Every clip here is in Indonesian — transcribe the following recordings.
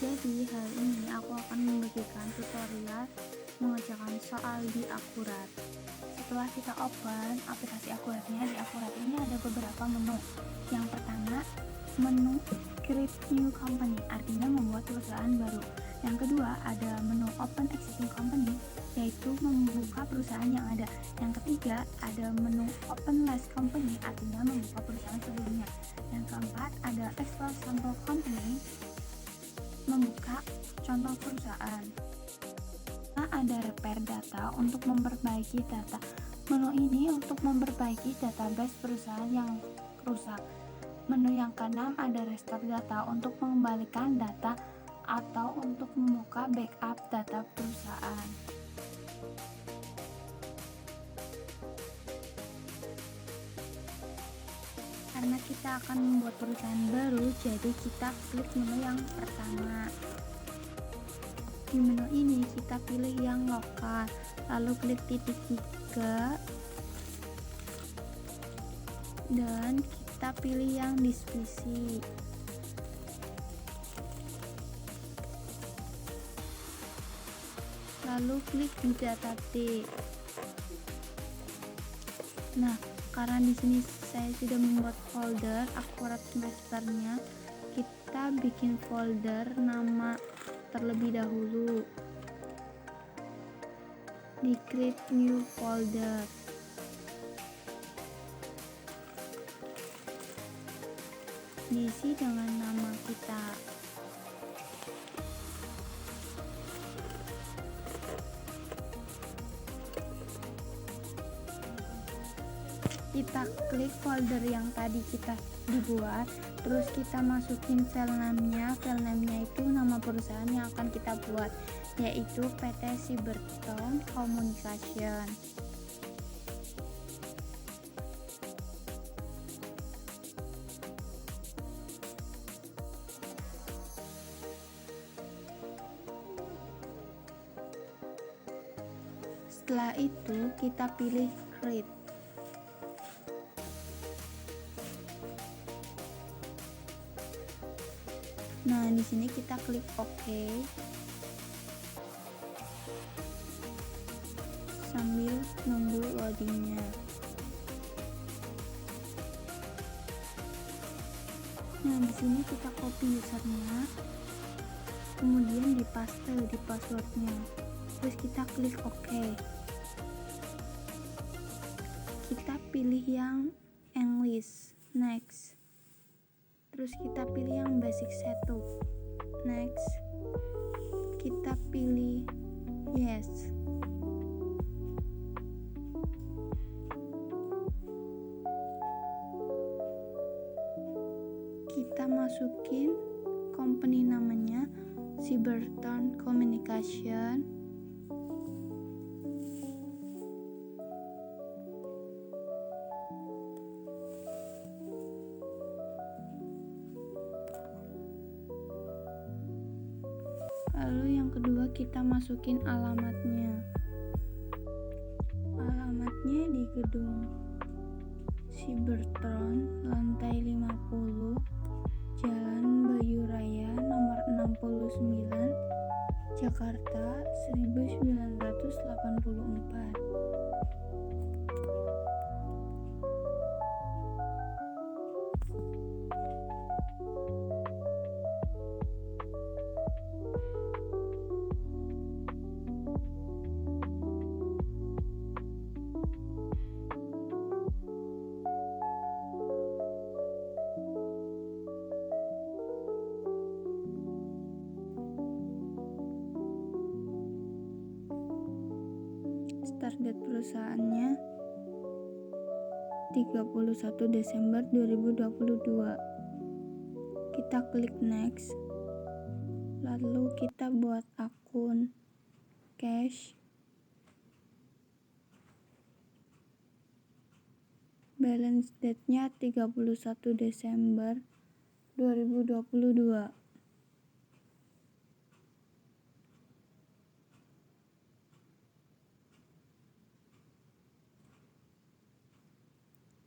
Jadi hari ini aku akan membagikan tutorial mengerjakan soal di Akurat. Setelah kita open aplikasi Akuratnya, di Akurat ini ada beberapa menu. Yang pertama, menu Create New Company, artinya membuat perusahaan baru. Yang kedua, ada menu Open Existing Company, yaitu membuka perusahaan yang ada. Yang ketiga, ada menu Open Last Company, artinya membuka perusahaan sebelumnya. Yang keempat, ada Explore Sample Company, membuka contoh perusahaan. Nah, ada repair data untuk memperbaiki data. Menu ini untuk memperbaiki database perusahaan yang rusak. Menu yang keenam ada restore data untuk mengembalikan data atau untuk membuka backup data perusahaan. Karena kita akan membuat perusahaan baru, jadi kita klik menu yang pertama. Di menu ini kita pilih yang lokal, lalu klik titik 3 dan kita pilih yang divisi. Lalu klik di data D. Nah, karena di sini saya sudah membuat folder Akurat semesternya, kita bikin folder nama terlebih dahulu. Di create new folder. Diisi dengan nama kita. Kita klik folder yang tadi kita dibuat, terus kita masukin file name-nya. File name-nya itu nama perusahaan yang akan kita buat, yaitu PT Cybertron Communication. Setelah itu kita pilih create. Nah, di sini kita klik OK sambil nunggu loadingnya. Nah, di sini kita copy usernya, kemudian dipaste di passwordnya, terus kita klik OK. Kita pilih yang English, next. Terus kita pilih yang basic setup, next. Kita pilih yes. Kita masukin company namanya Cybertron Communication. Lalu yang kedua kita masukin alamatnya. Alamatnya di gedung Cybertron lantai 50, Jalan Bayu Raya nomor 69, Jakarta 1984. Start date perusahaannya 31 Desember 2022. Kita klik next. Lalu kita buat akun cash. Balance date-nya 31 Desember 2022.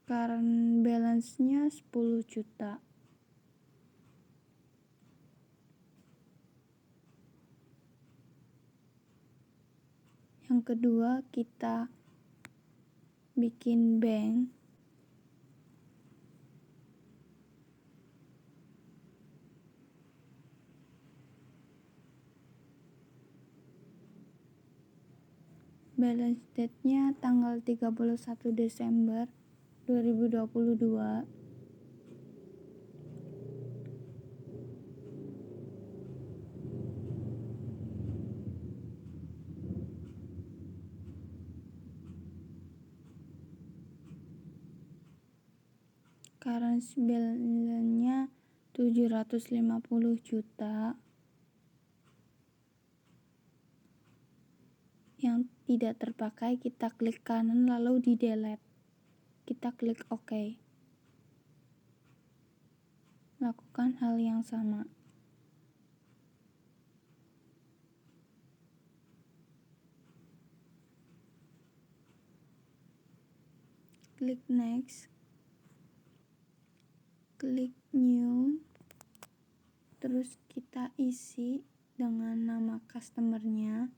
Current balance-nya 10 juta. Yang kedua, kita bikin bank. Balance date-nya tanggal 31 Desember 2022. Current balance-nya 750 juta. Yang tidak terpakai kita klik kanan lalu di delete. Kita klik OK. Lakukan hal yang sama. Klik next. Klik new. Terus kita isi dengan nama customer-nya.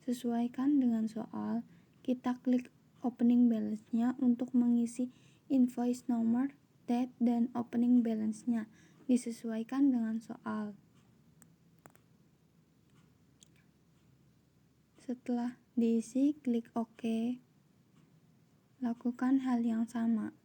Sesuaikan dengan soal. Kita klik opening balance-nya untuk mengisi invoice nomor, date, dan opening balance-nya. Disesuaikan dengan soal. Setelah diisi, klik OK. Lakukan hal yang sama.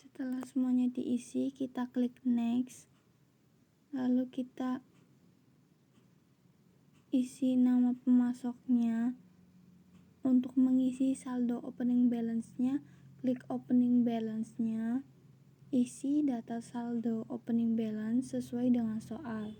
Setelah semuanya diisi, kita klik next. Lalu kita isi nama pemasoknya. Untuk mengisi saldo opening balance-nya, klik opening balance-nya. Isi data saldo opening balance sesuai dengan soal.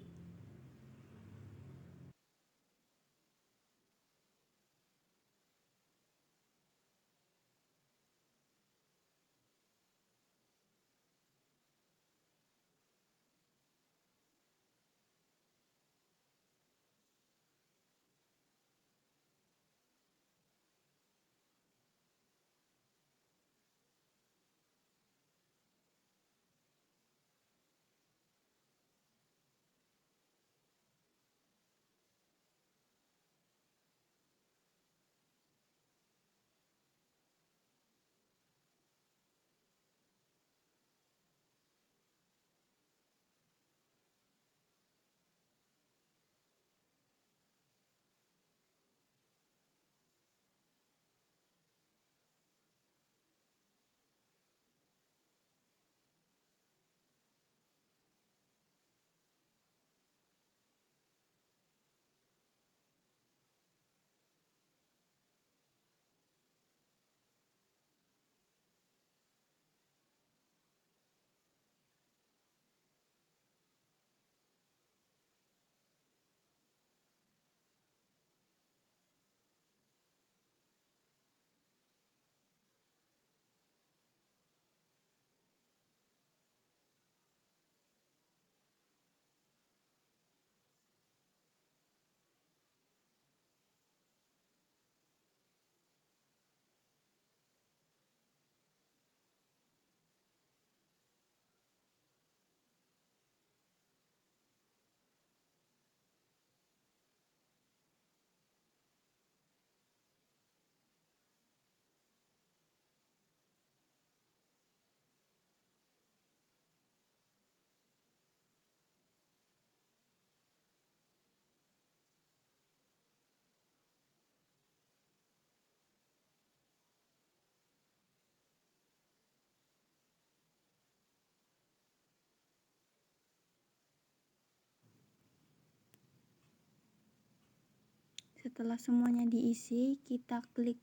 Setelah semuanya diisi, kita klik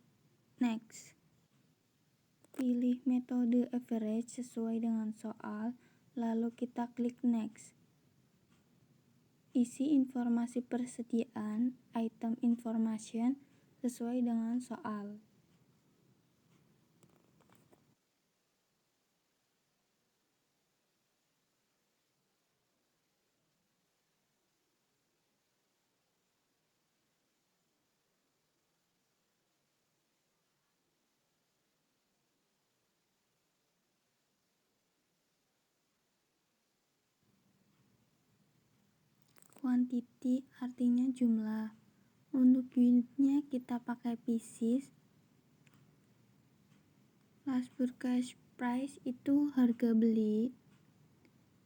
next. Pilih metode average sesuai dengan soal, lalu kita klik next. Isi informasi persediaan item information sesuai dengan soal. Quantity artinya jumlah. Untuk unitnya kita pakai pieces. Last purchase price itu harga beli,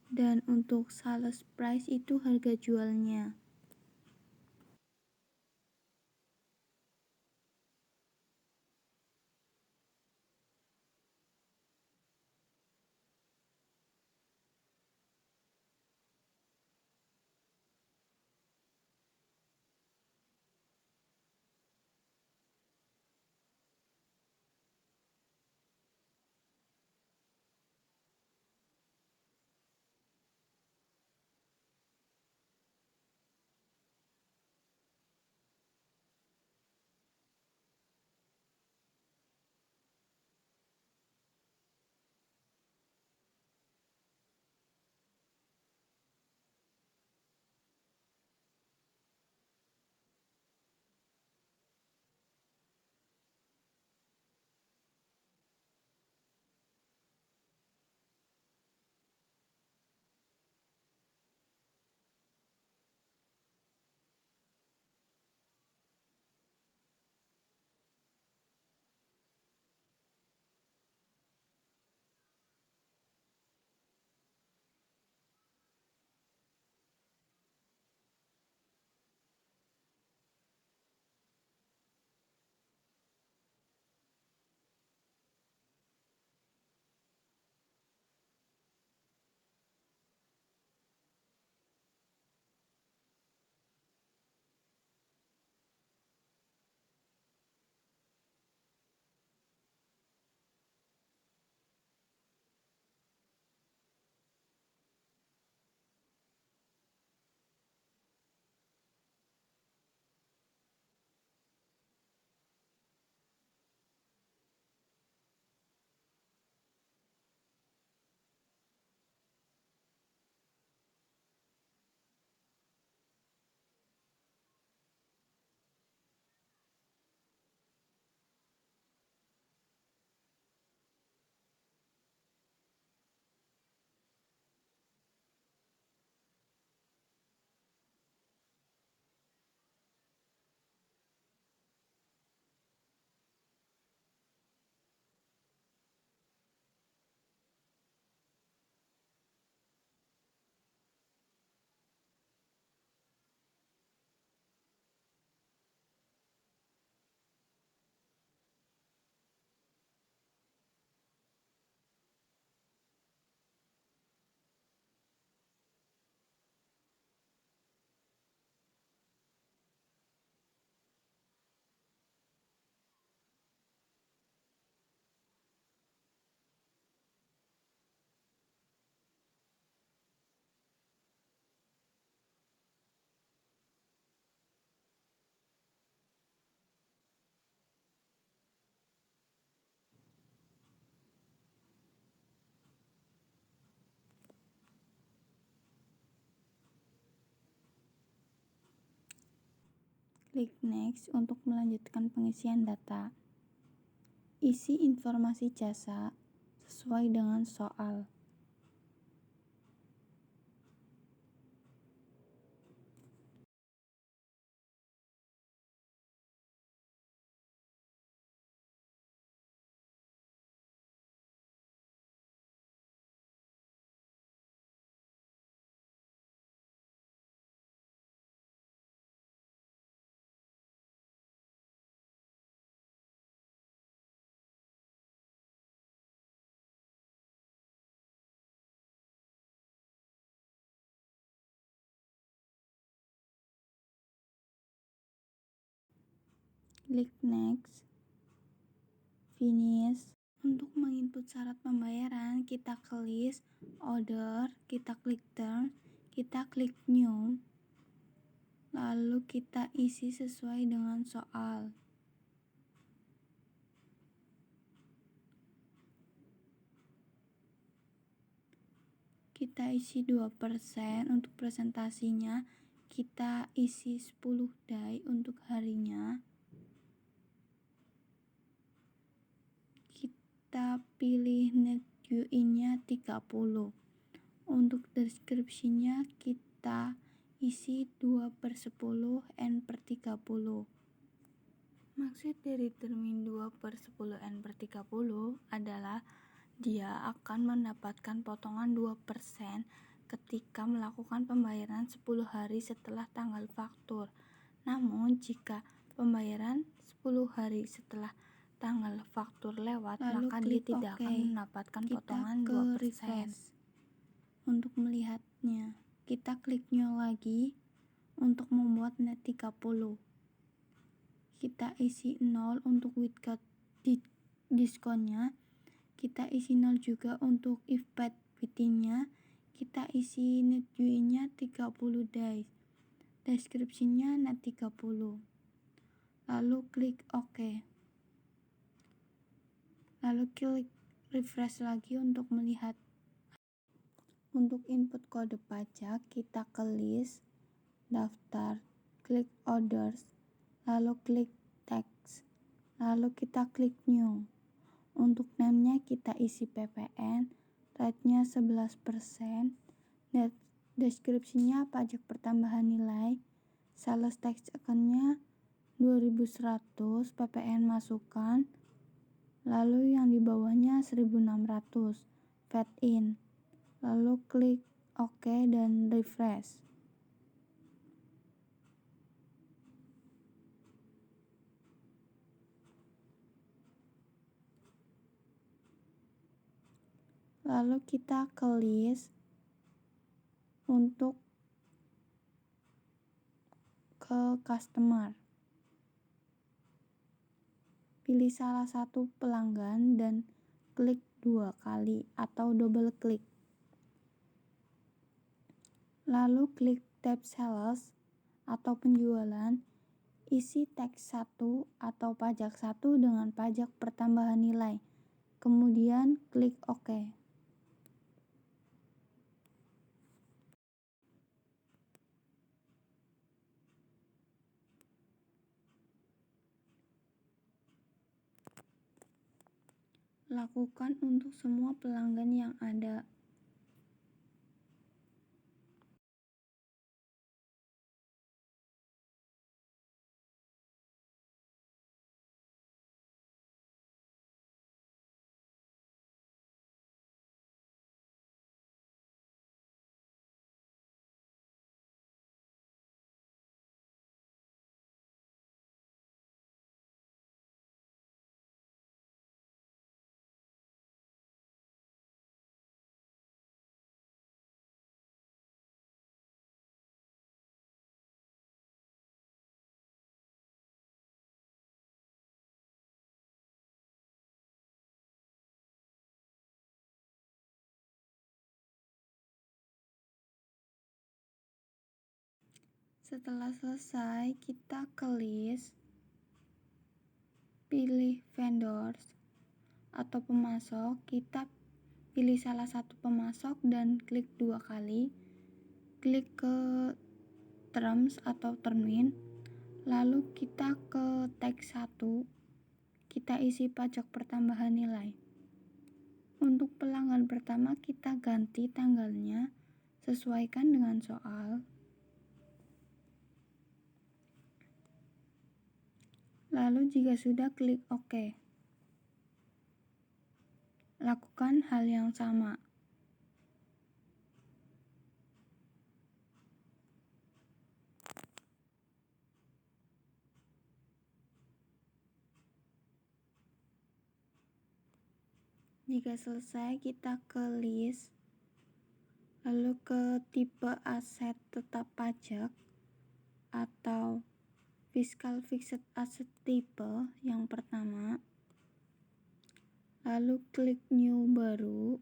dan untuk sales price itu harga jualnya. Klik next untuk melanjutkan pengisian data. Isi informasi jasa sesuai dengan soal. klik next, finish. Untuk menginput syarat pembayaran, kita ke list, order, kita klik term, kita klik new, lalu kita isi sesuai dengan soal. Kita isi 2%, untuk presentasinya kita isi 10 die untuk harinya. Kita pilih net UI-nya 30. Untuk deskripsinya kita isi 2/10 N/30. Maksud dari termin 2/10 N/30 adalah dia akan mendapatkan potongan 2% ketika melakukan pembayaran 10 hari setelah tanggal faktur. Namun jika pembayaran 10 hari setelah tanggal faktur lewat, lalu maka dia tidak akan mendapatkan potongan 2%. Untuk melihatnya, kita klik new lagi untuk membuat net 30. Kita isi 0 untuk withcut diskonnya. Kita isi 0 juga untuk if paid within-nya. Kita isi net UI-nya 30 days. Deskripsinya net 30. Lalu klik OK. Lalu klik refresh lagi untuk melihat. Untuk input kode pajak, kita ke list, daftar, klik orders, lalu klik text, lalu kita klik new. Untuk name-nya kita isi PPN, rate-nya 11%, deskripsinya pajak pertambahan nilai, sales tax account-nya 2100, PPN masukkan, lalu yang di bawahnya 1600, VAT in, lalu klik OK dan refresh. Lalu kita ke list untuk ke customer. Pilih salah satu pelanggan dan klik 2 kali atau double klik. Lalu klik tab sales atau penjualan, isi teks 1 atau pajak 1 dengan pajak pertambahan nilai. Kemudian klik OK. Lakukan untuk semua pelanggan yang ada. Setelah selesai, kita ke list, pilih vendors atau pemasok, kita pilih salah satu pemasok dan klik 2 kali, klik ke terms atau termin, lalu kita ke teks 1, kita isi pajak pertambahan nilai. Untuk pelanggan pertama kita ganti tanggalnya, sesuaikan dengan soal. Lalu jika sudah, klik OK. Lakukan hal yang sama. Jika selesai, kita ke list, lalu ke tipe aset tetap pajak atau Fiscal fixed asset tipe yang pertama, lalu klik new baru,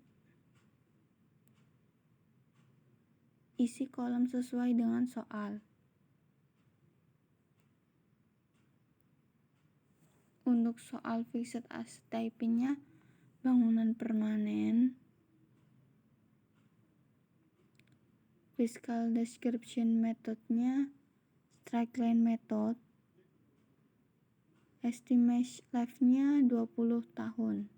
isi kolom sesuai dengan soal. Untuk soal fixed asset type-nya bangunan permanen, fiscal description metodenya straight line method, estimate life-nya 20 tahun.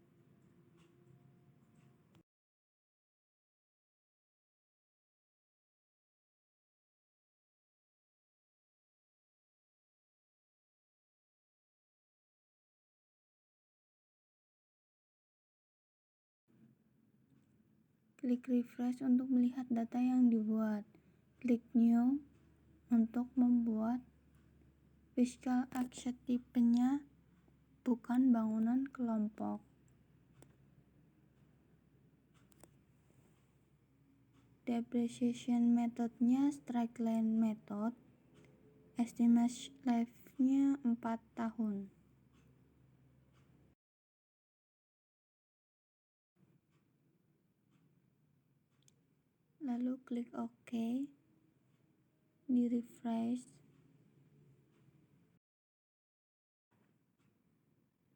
Klik refresh untuk melihat data yang dibuat. Klik new untuk membuat fiscal asset tipenya bukan bangunan kelompok. Depreciation metodenya straight line method, estimate life-nya 4 tahun. Lalu klik OK, di refresh.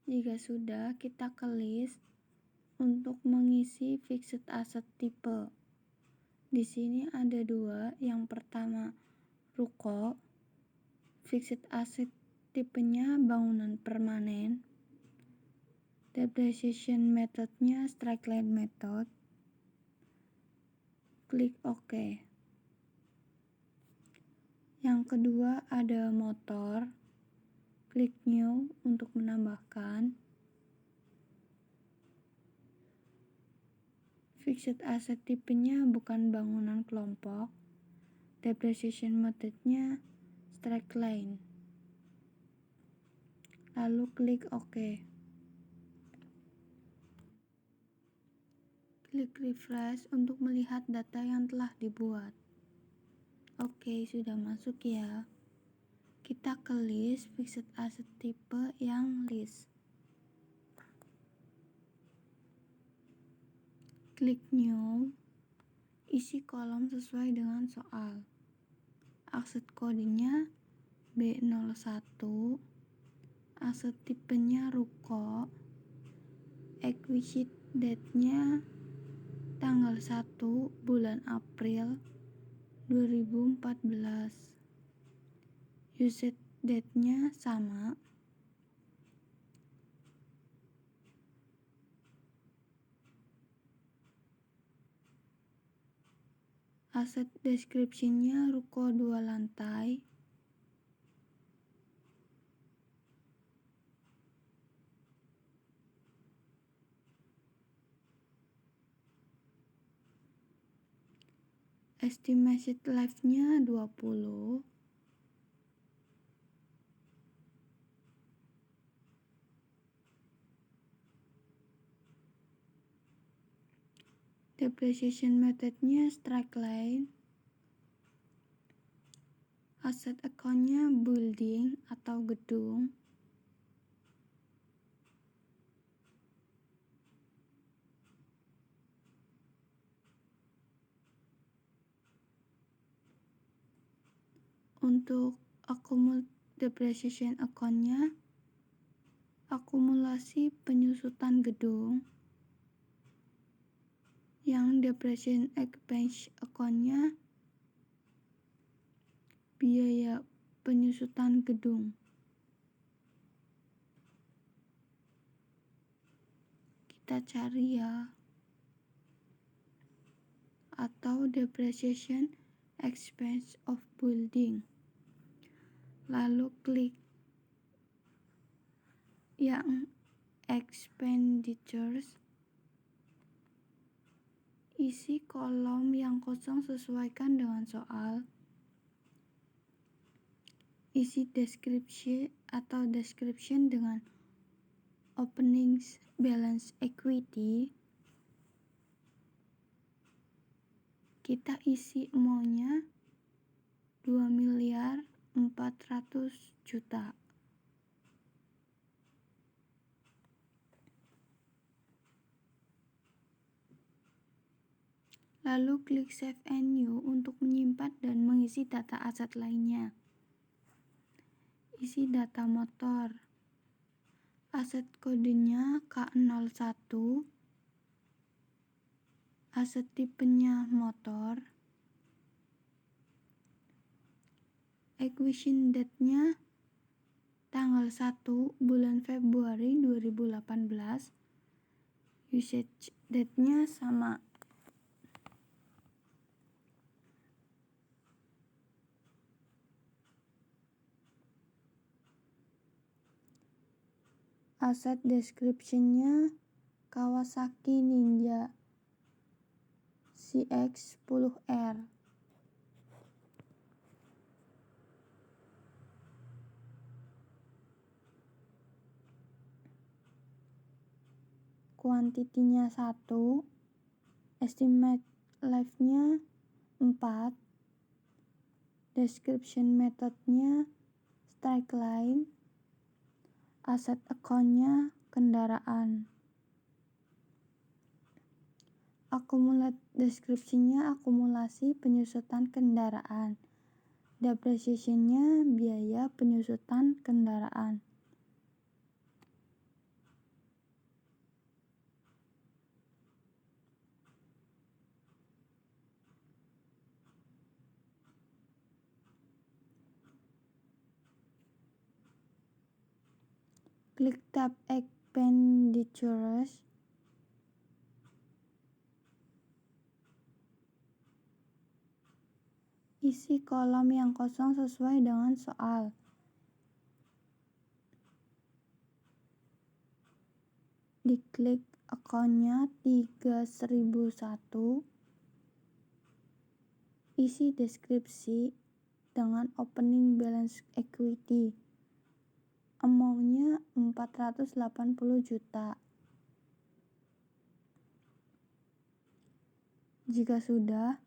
Jika sudah, kita ke list untuk mengisi fixed asset tipe. Di sini ada dua. Yang pertama, ruko. Fixed asset tipenya bangunan permanen. Depreciation metodenya straight line method. Klik OK. Yang kedua ada motor. Klik new untuk menambahkan. Fixed asset tipenya bukan bangunan kelompok. Depreciation metodenya straight line. Lalu klik OK. Klik refresh untuk melihat data yang telah dibuat. Oke, sudah masuk ya. Kita ke list fixed asset tipe yang list. Klik new, isi kolom sesuai dengan soal. Aset kodenya B01, aset tipenya ruko, exit date-nya tanggal 1 bulan April 2014. Usage date-nya sama. Aset description-nya ruko 2 lantai. Estimated life-nya 20. Depreciation methodnya straight line. Aset account-nya building atau gedung. Untuk depreciation account-nya akumulasi penyusutan gedung. Yang depreciation expense account-nya biaya penyusutan gedung. Kita cari ya. Atau depreciation expense of building. Lalu klik yang expenditures. Isi kolom yang kosong sesuaikan dengan soal. Isi deskripsi atau description dengan opening balance equity. Kita isi maunya 2 miliar 400 juta. Lalu klik Save and New untuk menyimpan dan mengisi data aset lainnya. Isi data motor. Aset kodenya K01. Aset tipenya motor. Acquisition date-nya tanggal 1 bulan Februari 2018. Usage date-nya sama. Aset description-nya Kawasaki Ninja CX-10R. Kuantitinya 1. Estimate life-nya 4. Description methodnya straight line. Aset account-nya kendaraan. Accumulate description-nya akumulasi penyusutan kendaraan. Depreciation-nya biaya penyusutan kendaraan. Klik tab Expenditures. Isi kolom yang kosong sesuai dengan soal. Diklik account-nya 3001. Isi deskripsi dengan opening balance equity. Amount-nya 480 juta. Jika sudah,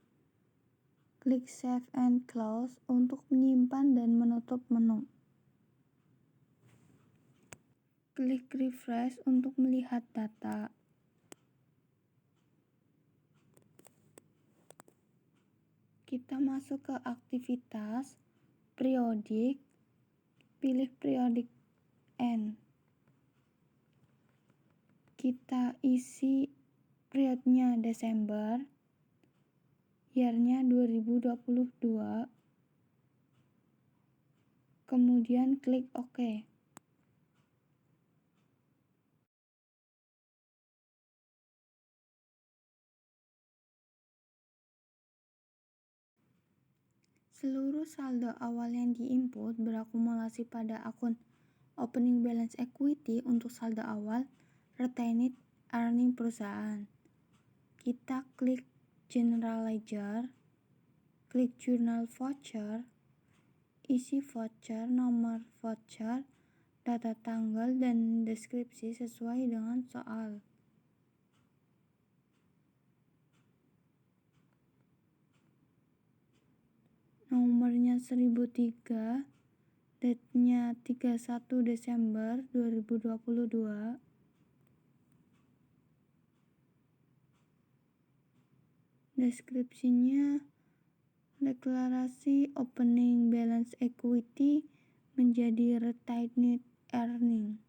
klik Save and Close untuk menyimpan dan menutup menu. Klik Refresh untuk melihat data. Kita masuk ke aktivitas, periodik, pilih periodik N. Kita isi periodnya Desember, year-nya 2022, kemudian klik OK. Seluruh saldo awal yang diinput berakumulasi pada akun opening balance equity untuk saldo awal retained earning perusahaan. Kita klik General Ledger, klik Journal Voucher, isi voucher, nomor voucher, data tanggal, dan deskripsi sesuai dengan soal. Nomornya 1003, date-nya 31 Desember 2022. Deskripsinya deklarasi opening balance equity menjadi retained earning.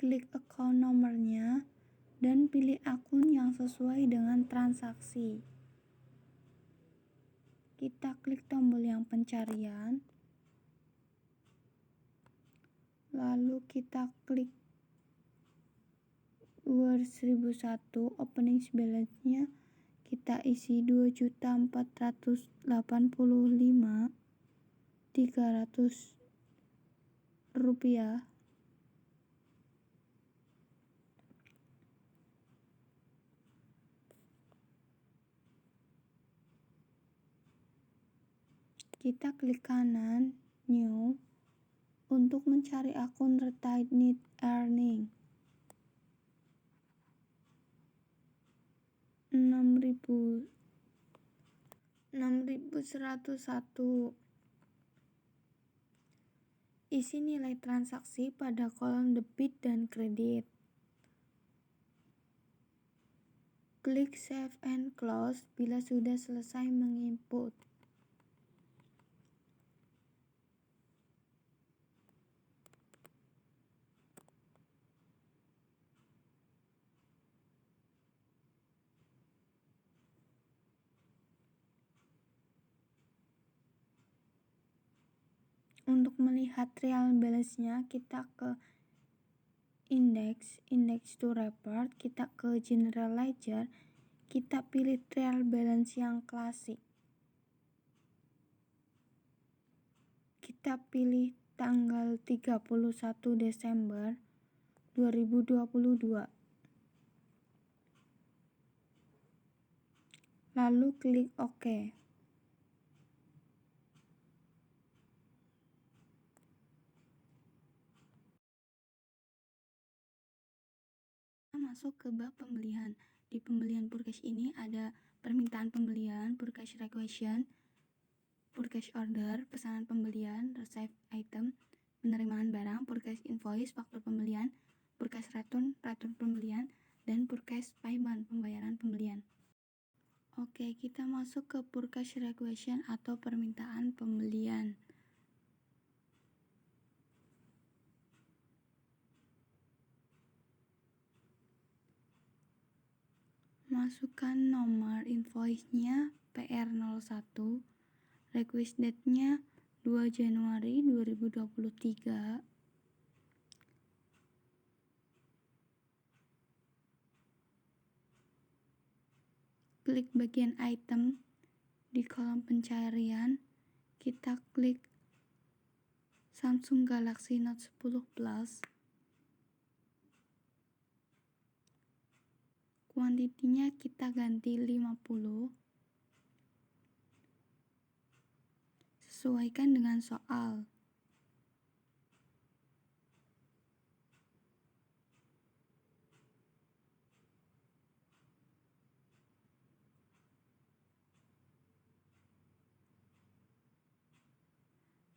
Klik account nomornya dan pilih akun yang sesuai dengan transaksi. Kita klik tombol yang pencarian, lalu kita klik Word 1001 opening balance-nya, kita isi 2.485.300 rupiah. Kita klik kanan New untuk mencari akun Retained Earning. 6.101. Isi nilai transaksi pada kolom debit dan kredit. Klik Save and Close bila sudah selesai menginput. Untuk melihat trial balance-nya, kita ke index to report, kita ke general ledger, kita pilih trial balance yang klasik. Kita pilih tanggal 31 Desember 2022. Lalu klik OK. Masuk ke bab pembelian. Di pembelian purchase ini ada permintaan pembelian, purchase requisition, purchase order, pesanan pembelian, receive item, penerimaan barang, purchase invoice, faktur pembelian, purchase return, return pembelian, dan purchase payment, pembayaran pembelian. Oke, kita masuk ke purchase requisition atau permintaan pembelian. Masukkan nomor invoice-nya PR01, request date-nya 2 Januari 2023. Klik bagian item di kolom pencarian, kita klik Samsung Galaxy Note 10 Plus. Kuantitinya kita ganti 50. Sesuaikan dengan soal.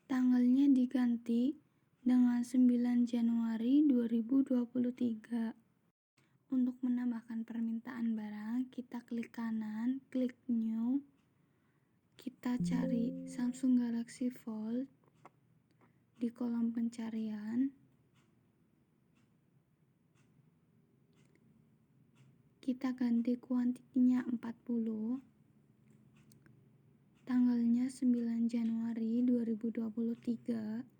Tanggalnya diganti dengan 9 Januari 2023. Untuk menambahkan permintaan barang, kita klik kanan, klik New. Kita cari Samsung Galaxy Fold di kolom pencarian. Kita ganti kuantitinya 40. Tanggalnya 9 Januari 2023.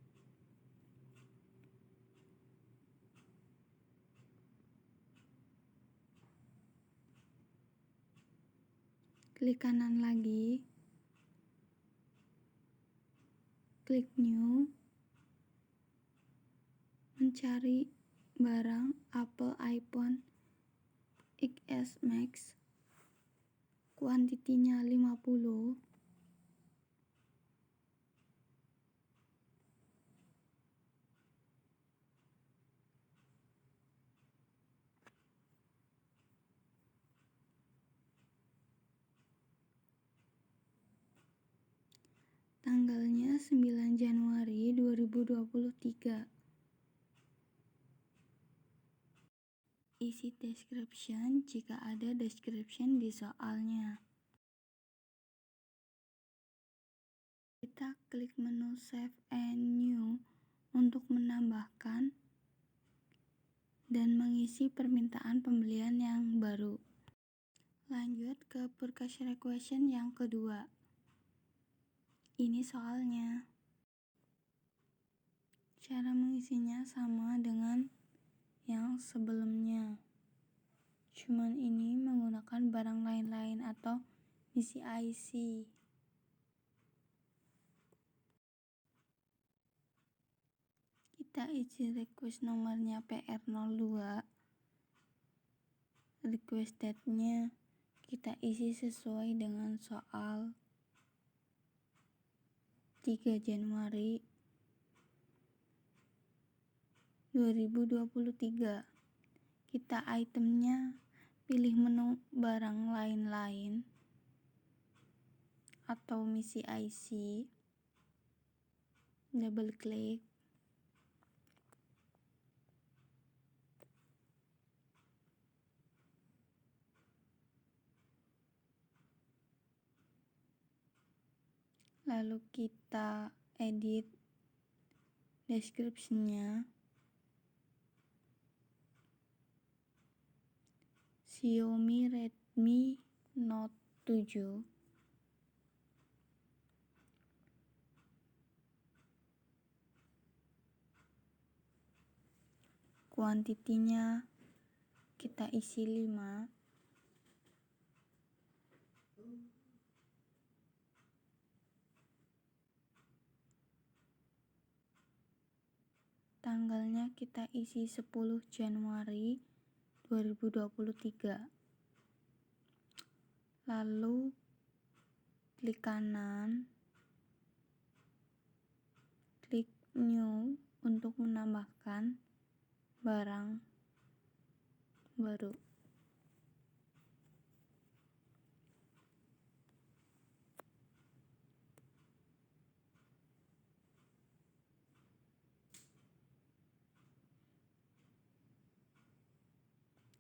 Klik kanan lagi, klik New, mencari barang Apple iPhone XS Max, kuantitinya 50. Tanggalnya 9 Januari 2023. Isi description jika ada description di soalnya. Kita klik menu Save and New untuk menambahkan dan mengisi permintaan pembelian yang baru. Lanjut ke purchase requisition yang kedua. Ini soalnya. Cara mengisinya sama dengan yang sebelumnya. Cuman ini menggunakan barang lain-lain atau isi IC. Kita isi request nomornya PR02. Request date-nya kita isi sesuai dengan soal. 3 Januari 2023. Kita itemnya pilih menu barang lain-lain atau misi IC, double klik, lalu kita edit deskripsinya. Xiaomi Redmi Note 7. Kuantitinya kita isi 5. Tanggalnya kita isi 10 Januari 2023. Lalu klik kanan, klik new untuk menambahkan barang baru.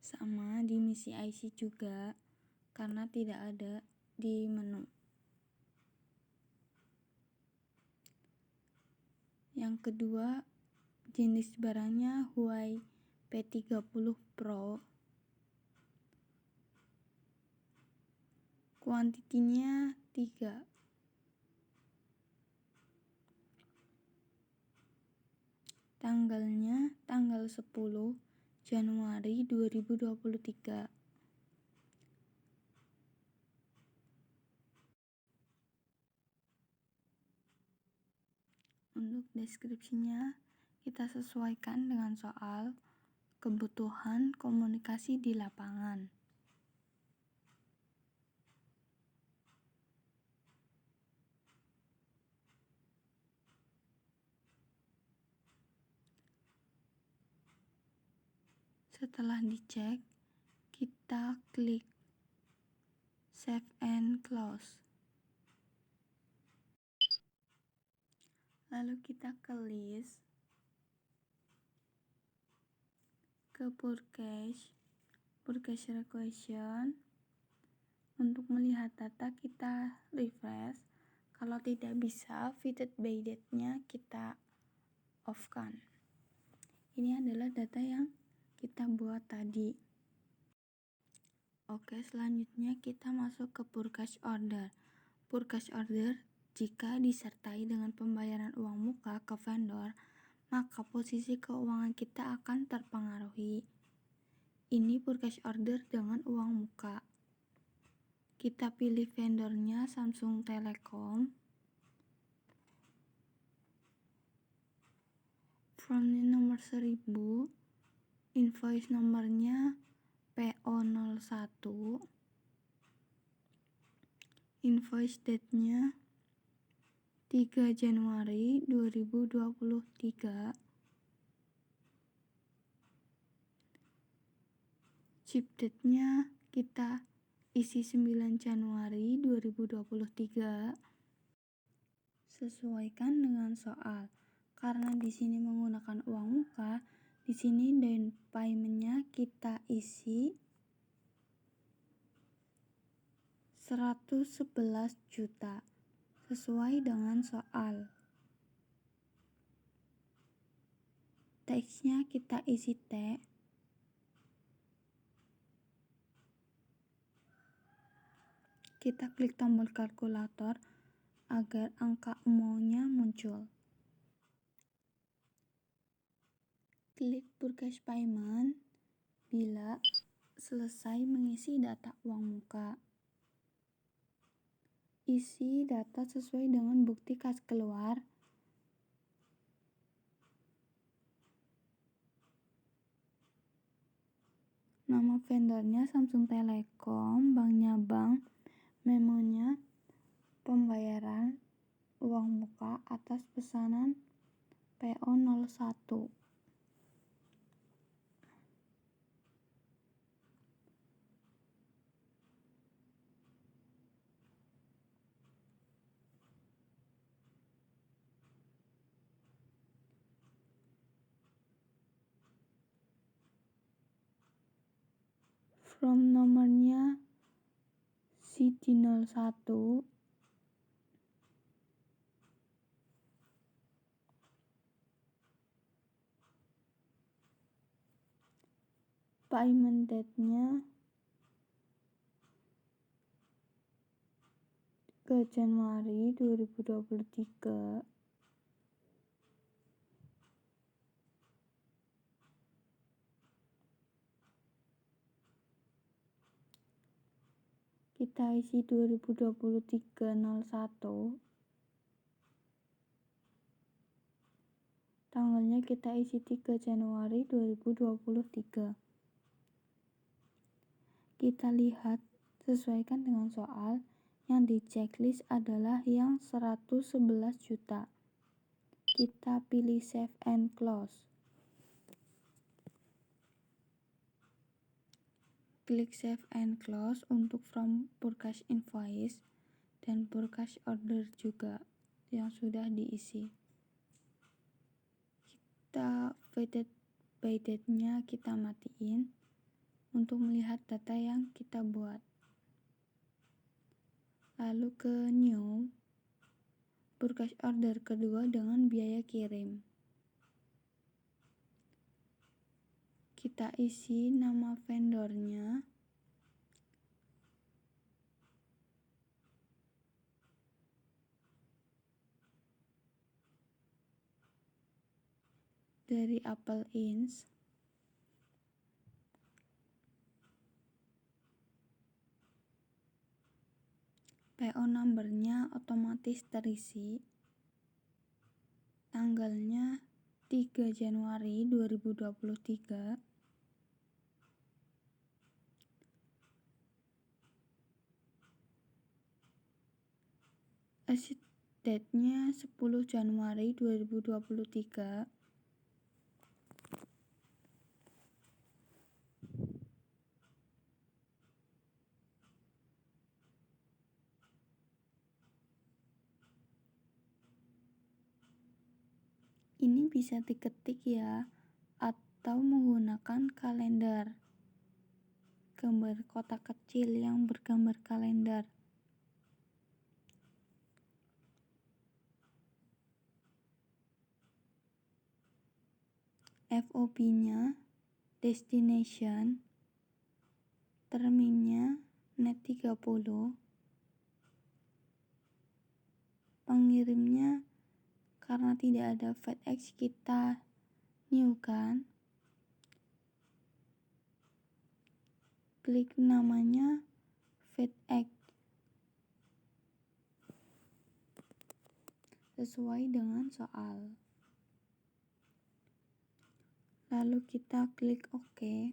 Sama di misi IC juga, karena tidak ada di menu. Yang kedua, jenis barangnya Huawei P30 Pro. Kuantitinya 3. Tanggalnya tanggal 10 Januari 2023. Untuk deskripsinya kita sesuaikan dengan soal kebutuhan komunikasi di lapangan. Setelah dicek, kita klik Save and Close. Lalu kita ke list, ke purchase request. Untuk melihat data kita refresh. Kalau tidak bisa, fitted by date-nya kita off-kan. Ini adalah data yang kita buat tadi. Oke, selanjutnya kita masuk ke purchase order. Purchase order jika disertai dengan pembayaran uang muka ke vendor, maka posisi keuangan kita akan terpengaruhi. Ini purchase order dengan uang muka. Kita pilih vendornya Samsung Telecom. From nomor 1000, invoice nomornya PO01, invoice date-nya 3 Januari 2023, ship date-nya kita isi 9 Januari 2023. Sesuaikan dengan soal. Karena di sini menggunakan uang muka, di sini down payment-nya kita isi 111 juta sesuai dengan soal. Teksnya kita isi T. Kita klik tombol kalkulator agar angka maunya muncul. Klik purchase payment bila selesai mengisi data uang muka. Isi data sesuai dengan bukti kas keluar. Nama vendornya Samsung Telecom, banknya bank, memonya pembayaran uang muka atas pesanan PO01. From nomornya CD01 payment date-nya ke Januari 2023. Kita isi 2023/01. Tanggalnya kita isi 3 Januari 2023. Kita lihat, sesuaikan dengan soal. Yang di checklist adalah yang 111 juta. Kita pilih save and close. Klik save and close untuk from purchase invoice dan purchase order juga yang sudah diisi. Kita validate by date-nya kita matiin untuk melihat data yang kita buat. Lalu ke new, purchase order kedua dengan biaya kirim. Kita isi nama vendornya, dari Apple Inc. PO numbernya otomatis terisi. Tanggalnya 3 Januari 2023. Exit date-nya 10 Januari 2023. Ini bisa diketik ya, atau menggunakan kalender. Gambar kotak kecil yang bergambar kalender. FOB-nya, destination, terminnya net 30, pengirimnya karena tidak ada FedEx kita new kan, klik namanya FedEx sesuai dengan soal. Lalu kita klik OK.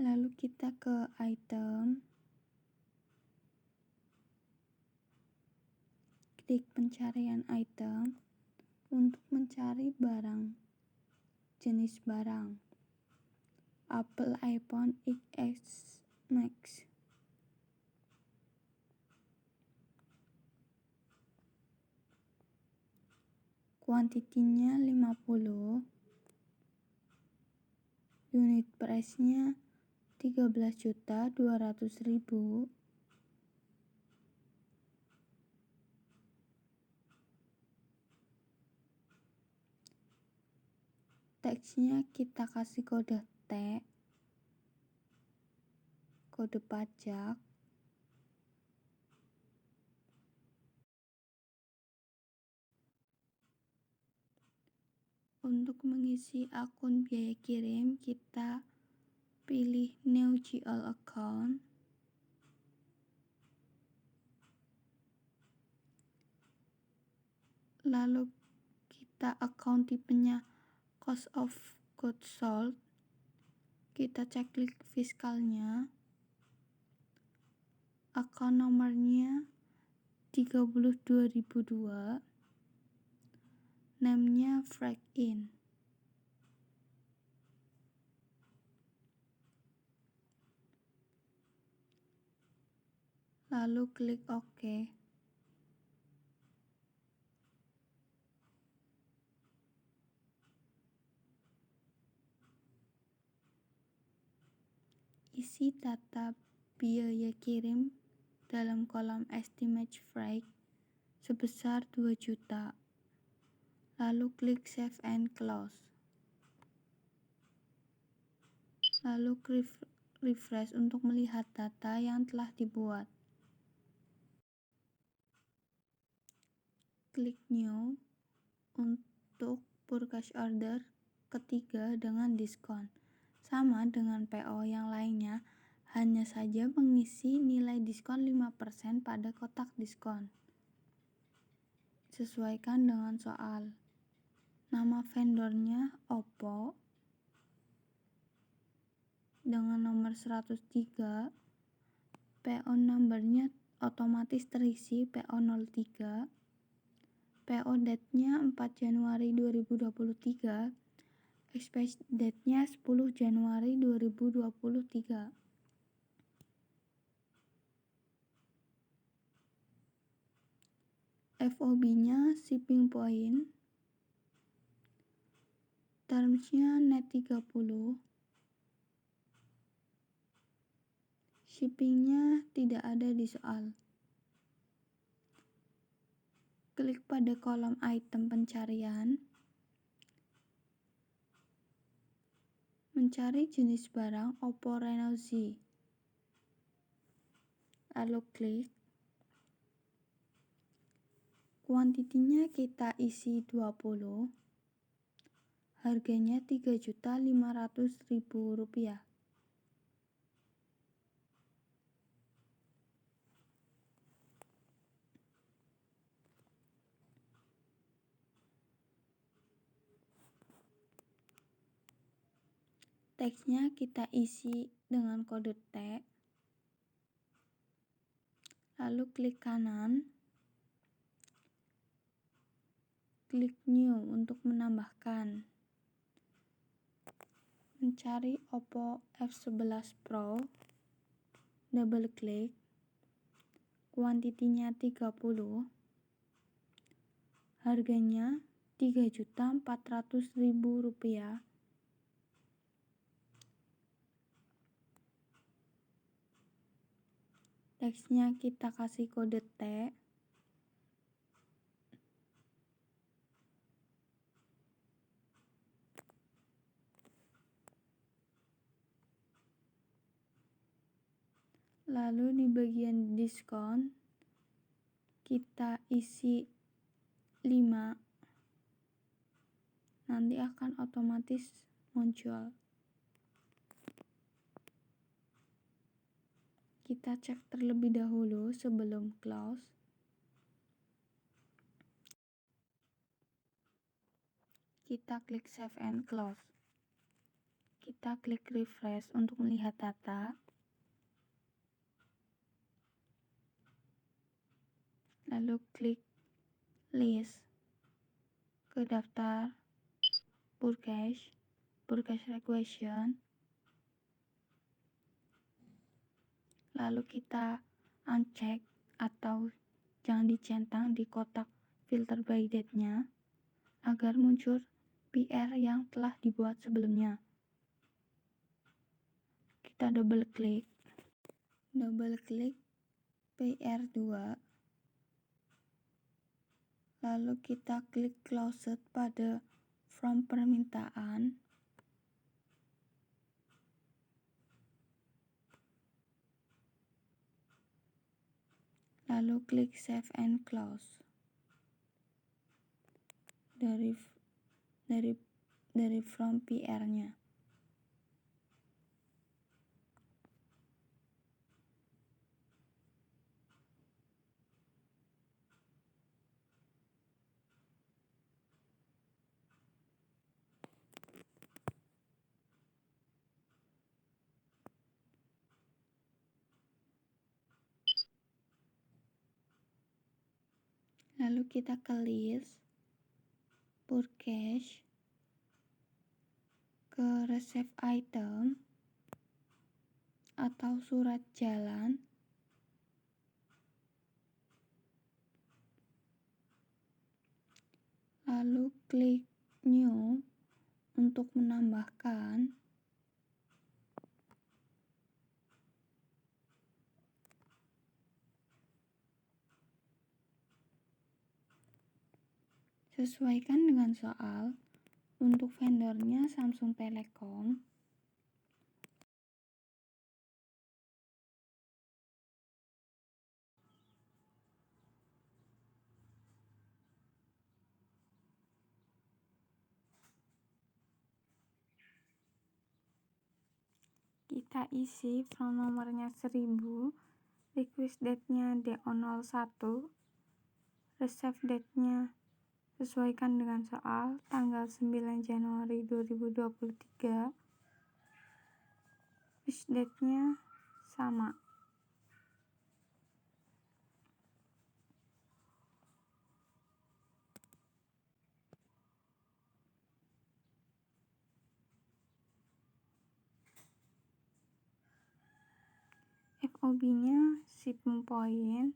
Lalu kita ke item, klik pencarian item untuk mencari barang, jenis barang, Apple iPhone XS Max. Kuantitinya 50, unit price-nya 13.200.000. Teksnya kita kasih kode T, kode pajak, Untuk mengisi akun biaya kirim, kita pilih New GL Account. Lalu kita account tipenya cost of goods sold. Kita cek klik fiskalnya. Account nomornya 32.002. Namanya Frag In. Lalu klik OK. Isi data biaya kirim dalam kolom estimate freight sebesar 2 juta. Lalu klik Save and Close. Lalu klik refresh untuk melihat data yang telah dibuat. Klik New untuk purchase order ketiga dengan diskon. Sama dengan PO yang lainnya, hanya saja mengisi nilai diskon 5% pada kotak diskon. Sesuaikan dengan soal. Nama vendornya Oppo dengan nomor 103. PO numbernya otomatis terisi PO 03. PO date-nya 4 Januari 2023. Expire date-nya 10 Januari 2023. FOB-nya shipping point. Terms-nya net 30. Shipping-nya tidak ada di soal. Klik pada kolom item pencarian. Mencari jenis barang Oppo Reno Z. Lalu klik. Kuantitinya kita isi 20. Harganya Rp3.500.000. Teksnya kita isi dengan kode tag. Lalu klik kanan. Klik New untuk menambahkan. Mencari Oppo F11 Pro. Double klik. Kuantitinya 30. Harganya Rp3.400.000. Teksnya kita kasih kode T. Lalu di bagian diskon kita isi 5. Nanti akan otomatis muncul. Kita cek terlebih dahulu sebelum close. Kita klik Save and Close. Kita klik refresh untuk melihat data. Lalu klik list ke daftar purchase request. Lalu kita uncheck atau jangan dicentang di kotak filter by date-nya agar muncul PR yang telah dibuat sebelumnya. Kita double klik PR2. Lalu kita klik closed pada form permintaan. Lalu klik Save and Close. Dari dari from PR-nya. Lalu kita ke list, purchase, ke receive item atau surat jalan, lalu klik new untuk menambahkan, sesuaikan dengan soal. Untuk vendornya Samsung Telecom, kita isi from nomornya 1000, request date-nya DO01, receive date-nya sesuaikan dengan soal, tanggal 9 Januari 2023, wish date-nya sama. FOB-nya shipping point.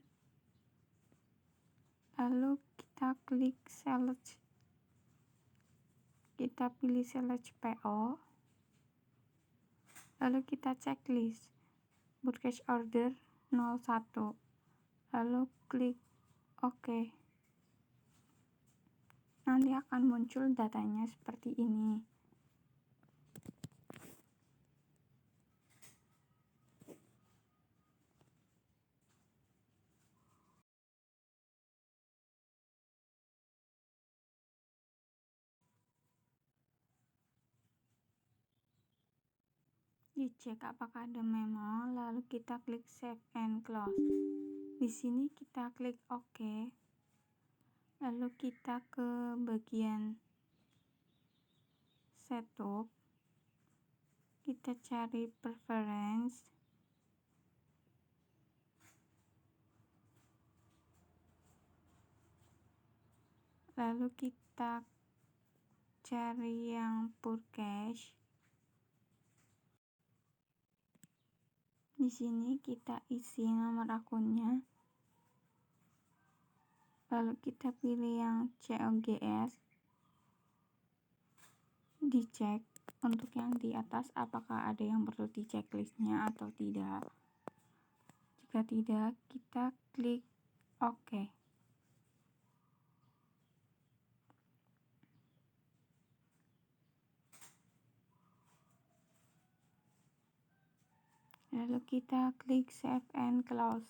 Lalu kita klik select. Kita pilih select PO. Lalu kita checklist purchase order 01. Lalu klik OK. Nanti akan muncul datanya seperti ini. Dicek apakah ada memo, lalu kita klik save and close. Di sini kita klik OK. Lalu kita ke bagian setup. Kita cari preference. Lalu kita cari yang purchase. Di sini kita isi nomor akunnya. Lalu kita pilih yang COGS. Dicek untuk yang di atas apakah ada yang perlu di checklistnya atau tidak. Jika tidak, kita klik OK. Lalu kita klik save and close.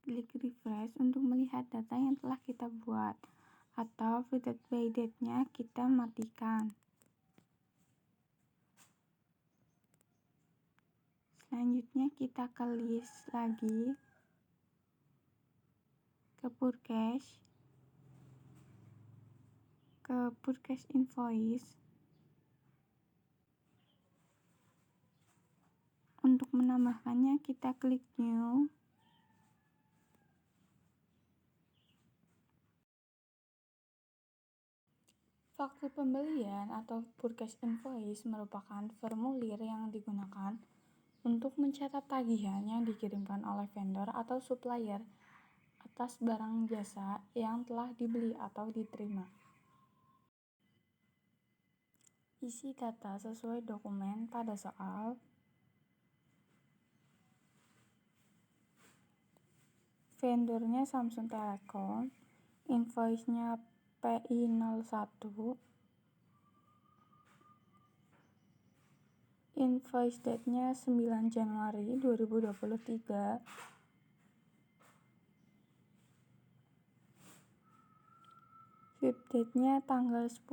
Klik refresh untuk melihat data yang telah kita buat, atau filtered by date-nya kita matikan. Selanjutnya kita ke list lagi, ke purchase, ke purchase invoice. Untuk menambahkannya kita klik new. Faktur pembelian atau purchase invoice merupakan formulir yang digunakan untuk mencatat tagihan yang dikirimkan oleh vendor atau supplier atas barang jasa yang telah dibeli atau diterima. Isi data sesuai dokumen pada soal. Vendornya Samsung Telecom, invoice-nya PI01, invoice date-nya 9 Januari 2023, Swipe date-nya tanggal 10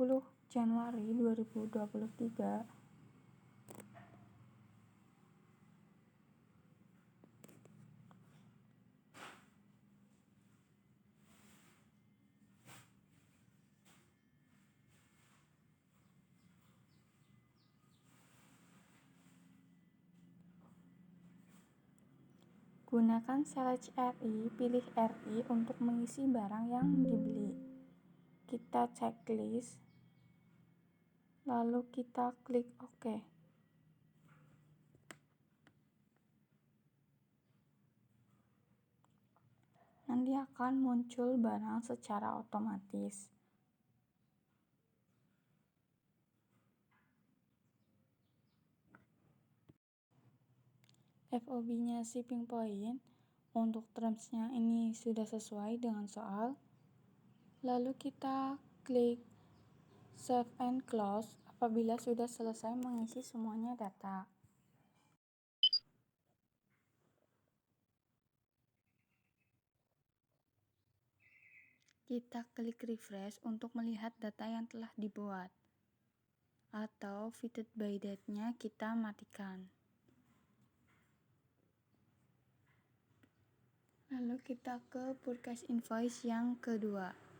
Januari 2023. Gunakan Select RI, pilih RI untuk mengisi barang yang dibeli. Kita checklist, lalu kita klik OK. Nanti akan muncul barang secara otomatis. FOB-nya shipping point. Untuk terms-nya ini sudah sesuai dengan soal. Lalu kita klik Save and Close apabila sudah selesai mengisi semuanya data. Kita klik refresh untuk melihat data yang telah dibuat. Atau fitted by date-nya kita matikan. Lalu kita ke purchase invoice yang kedua.